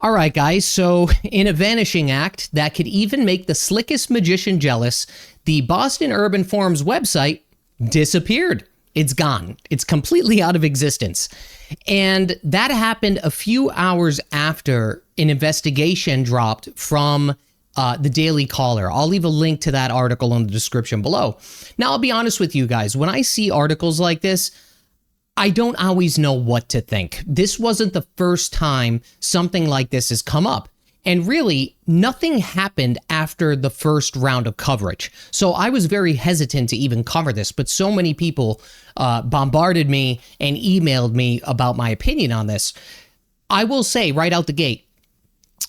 All right, guys. So, in a vanishing act that could even make the slickest magician jealous, the Boston Urban Forum's website disappeared. It's gone. It's completely out of existence. And that happened a few hours after an investigation dropped from the Daily Caller. I'll leave a link to that article in the description below. Now, I'll be honest with you guys. When I see articles like this, I don't always know what to think. This wasn't the first time something like this has come up. And really, nothing happened after the first round of coverage. So I was very hesitant to even cover this, but so many people bombarded me and emailed me about my opinion on this. I will say right out the gate,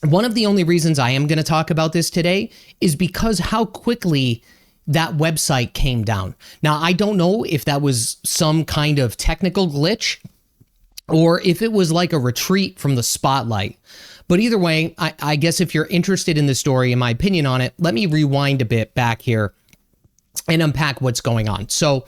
one of the only reasons I am going to talk about this today is because how quickly that website came down. Now, I don't know if that was some kind of technical glitch or if it was like a retreat from the spotlight. But either way, I guess if you're interested in the story and my opinion on it, let me rewind a bit back here and unpack what's going on. So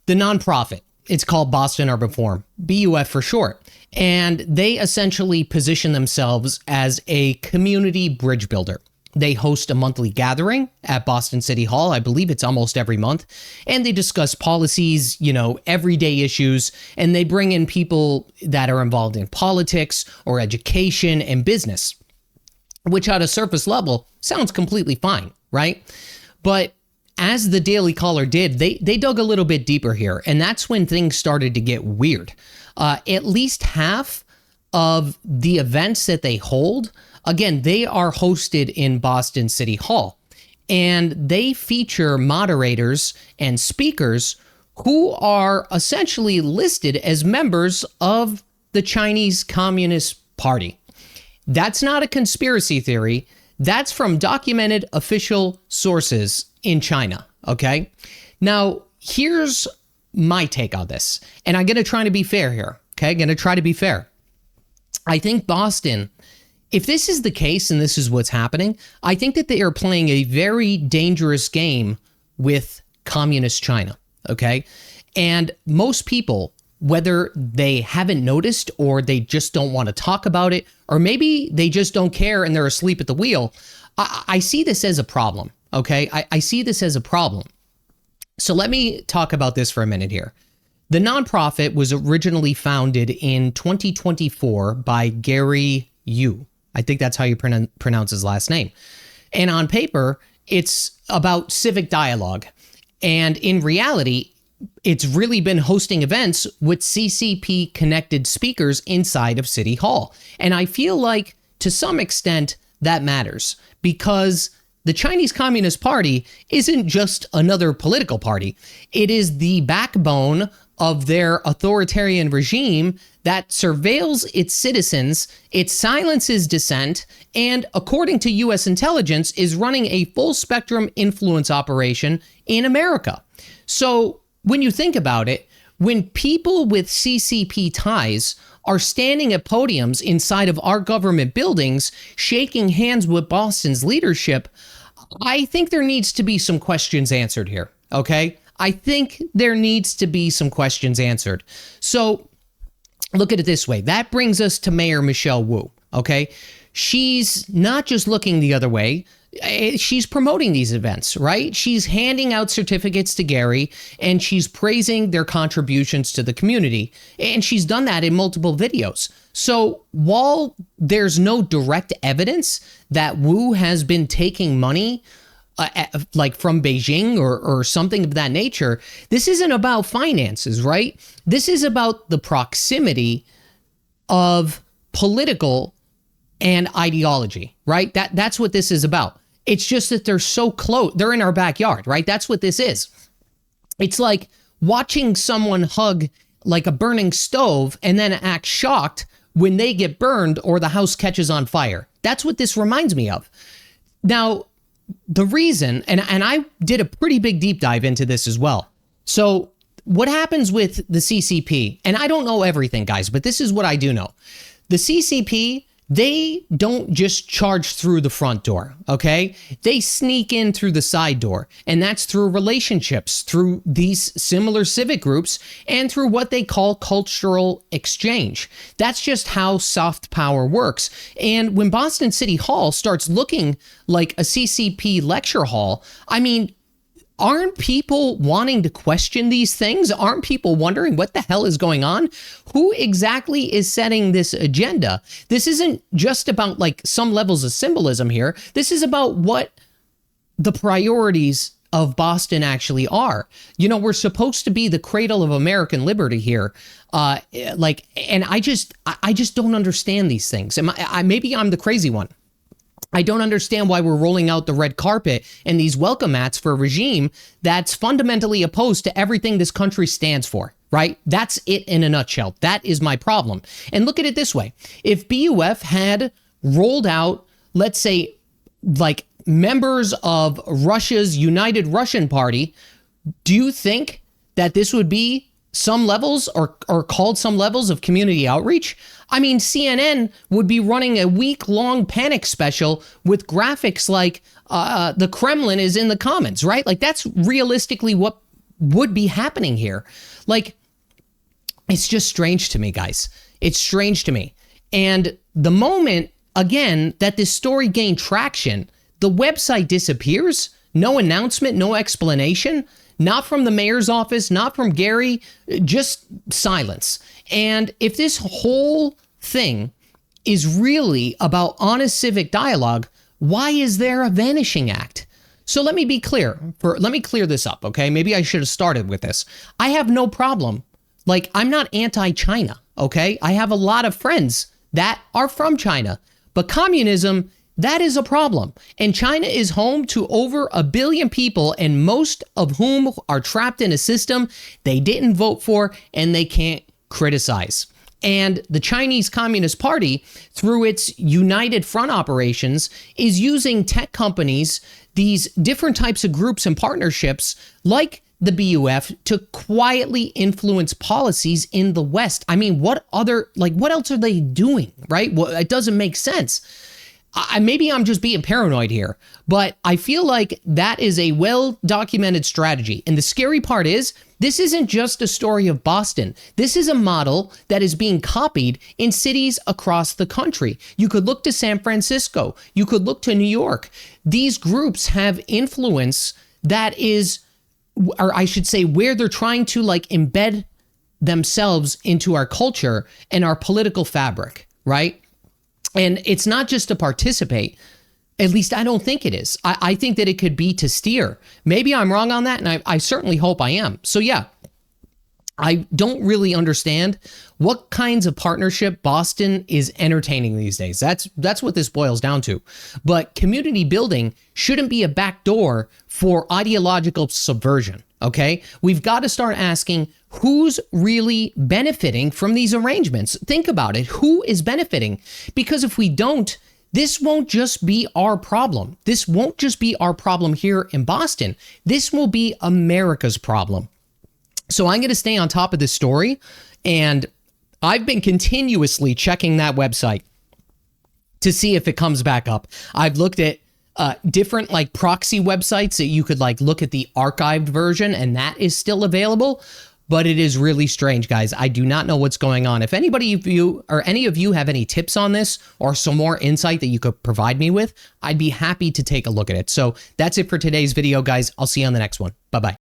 the nonprofit, it's called Boston Urban Forum, BUF for short. And they essentially position themselves as a community bridge builder. They host a monthly gathering at Boston City Hall. I believe it's almost every month. And they discuss policies, everyday issues. And they bring in people that are involved in politics or education and business, which at a surface level sounds completely fine, right? But as the Daily Caller did, they dug a little bit deeper here. And that's when things started to get weird. At least half of the events that they hold, again, they are hosted in Boston City Hall, and they feature moderators and speakers who are essentially listed as members of the Chinese Communist Party. That's not a conspiracy theory. That's from documented official sources in China, okay? Now, here's my take on this, and I'm going to try to be fair here, okay? I'm going to try to be fair. I think Boston, if this is the case and this is what's happening, I think that they are playing a very dangerous game with communist China, okay? And most people, whether they haven't noticed or they just don't want to talk about it, or maybe they just don't care and they're asleep at the wheel, I see this as a problem, okay? I see this as a problem. So let me talk about this for a minute here. The nonprofit was originally founded in 2024 by Gary Yu. I think that's how you pronounce his last name. And on paper, it's about civic dialogue. And in reality, it's really been hosting events with CCP-connected speakers inside of City Hall. And I feel like, to some extent, that matters because the Chinese Communist Party isn't just another political party. It is the backbone of their authoritarian regime that surveils its citizens, it silences dissent, and according to U.S. intelligence, is running a full-spectrum influence operation in America. So when you think about it, when people with CCP ties are standing at podiums inside of our government buildings, shaking hands with Boston's leadership, I think there needs to be some questions answered here, okay? I think there needs to be some questions answered. So look at it this way. That brings us to Mayor Michelle Wu, okay? She's not just looking the other way. She's promoting these events, right? She's handing out certificates to Gary, and she's praising their contributions to the community. And she's done that in multiple videos. So while there's no direct evidence that Wu has been taking money like from Beijing or something of that nature, this isn't about finances, right? This is about the proximity of political and ideology, right? That's what this is about. It's just that they're so close. They're in our backyard, right? That's what this is. It's like watching someone hug like a burning stove and then act shocked when they get burned or the house catches on fire. That's what this reminds me of. Now, the reason, and I did a pretty big deep dive into this as well. So what happens with the CCP, and I don't know everything, guys, but this is what I do know. The CCP they don't just charge through the front door, okay? They sneak in through the side door, and that's through relationships, through these similar civic groups, and through what they call cultural exchange. That's just how soft power works. And when Boston City Hall starts looking like a CCP lecture hall, I mean, aren't people wanting to question these things? Aren't people wondering what the hell is going on? Who exactly is setting this agenda? This isn't just about like some levels of symbolism here. This is about what the priorities of Boston actually are. You know, we're supposed to be the cradle of American liberty here. And I just don't understand these things. Maybe I'm the crazy one. I don't understand why we're rolling out the red carpet and these welcome mats for a regime that's fundamentally opposed to everything this country stands for, right? That's it in a nutshell. That is my problem. And look at it this way. If BUF had rolled out, let's say, like members of Russia's United Russian Party, do you think that this would be some levels or called some levels of community outreach? I mean, CNN would be running a week-long panic special with graphics like the Kremlin is in the comments, right? Like, that's realistically what would be happening here. Like, it's just strange to me, guys. It's strange to me. And the moment, again, that this story gained traction, the website disappears. No announcement, no explanation. Not from the mayor's office, not from Gary, just silence. And if this whole thing is really about honest civic dialogue, why is there a vanishing act? So let me be clear. Let me clear this up, okay? Maybe I should have started with this. I have no problem. Like, I'm not anti-China, okay? I have a lot of friends that are from China. But communism, that is a problem. And China is home to over 1 billion people, and most of whom are trapped in a system they didn't vote for and they can't criticize. And the Chinese Communist Party, through its United Front operations, is using tech companies, these different types of groups and partnerships like the BUF, to quietly influence policies in the West. I mean, what else are they doing, right? Well, it doesn't make sense. Maybe I'm just being paranoid here, but I feel like that is a well-documented strategy. And the scary part is, this isn't just a story of Boston. This is a model that is being copied in cities across the country. You could look to San Francisco. You could look to New York. These groups have influence that is, or I should say, where they're trying to like embed themselves into our culture and our political fabric, right? And it's not just to participate. At least I don't think it is. I think that it could be to steer. Maybe I'm wrong on that, and I certainly hope I am. So yeah, I don't really understand what kinds of partnership Boston is entertaining these days. That's what this boils down to. But community building shouldn't be a backdoor for ideological subversion, okay? We've got to start asking, who's really benefiting from these arrangements? Think about it. Who is benefiting? Because if we don't, this won't just be our problem. This won't just be our problem here in Boston. This will be America's problem. So I'm going to stay on top of this story, and I've been continuously checking that website to see if it comes back up. I've looked at different like proxy websites that you could like look at the archived version, and that is still available. But it is really strange, guys. I do not know what's going on. If anybody of you or any of you have any tips on this or some more insight that you could provide me with, I'd be happy to take a look at it. So that's it for today's video, guys. I'll see you on the next one. Bye-bye.